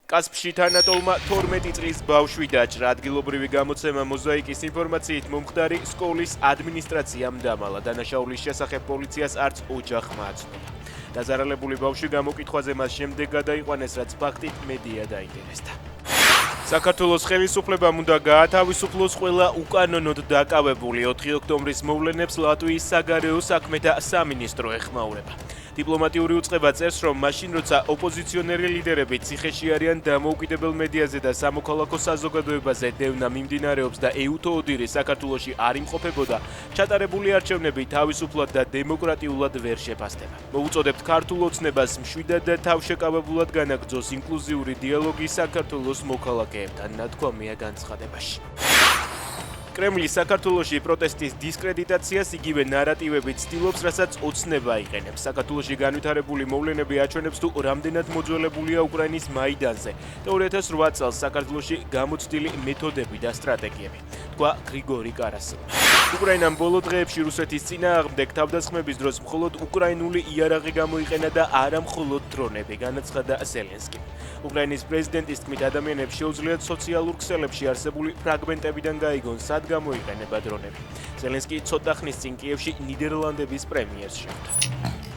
კასპში თანატოლმა 12 წლის ბავშვი დაჭრა. ადგილობრივი გამოცემა მოზაიკის ინფორმაციით მომხდარი სკოლის ადმინისტრაციამ დამალა. დანაშაულის შესახებ პოლიციას არც ოჯახმა აცნობა. დაზარალებული ბავშვი გამოკითხვაზე მას შემდეგ გადაიყვანეს, რაც ფაქტით მედია დაინტერესდა. საქართველოს ხელისუფლებამ უნდა გაათავისუფლოს ყველა უკანონოდ დაკავებული 4 ოქტომბრის მოვლენებს ლატვიის საგარეო საქმეთა სამინისტრო ეხმაურება. დიპლომატიური უწყება წერს, რომ მაშინ როცა ოპოზიციონერი ლიდერები ციხეში არიან, დამოუკიდებელ მედიაზე და სამოქალაქო საზოგადოებაზე დევნა მიმდინარეობს და ეუთო ოდირი საქართველოში არ იმყოფებოდა, ჩატარებული არჩევნები თავისუფლად და დემოკრატიულად ვერ შეფასდება. მოუწოდებთ ქართულ ოცნებას მშვიდად და თავშეკავებულად განაგრძოს ინკლუზიური დიალოგი საქართველოს მოქალაქეებთან, ნათქვამია განცხადებაში. კრემლი საქართველოში პროტესტის დისკრედიტაციას იგივე ნარატივებით ცდილობს, რასაც ოცნება იყენებს. საქართველოში განვითარებული მოვლენები აჩვენებს, თუ რამდენად მოძველებულია უკრაინის მაიდანზე და 2008 წელს საქართველოში გამოცდილი მეთოდები და სტრატეგიები, თქვა გრიგორი კარასოვი. უკრაინამ ბოლო დღეებში რუსეთის წინააღმდეგ თავდასხმების დროს მხოლოდ უკრაინული იარაღი გამოიყენა და არა მხოლოდ დრონები, განაცხადა ზელენსკი. უკრაინის პრეზიდენტის თქმით, ადამიანებს შეუძლიათ სოციალურ ქსელებში არსებული ფრაგმენტებიდან გაიგონ, სად გამოიყენება დრონები. ზელენსკი ცოტა ხნის წინ კიევში ნიდერლანდების პრემიერს შეხვდა.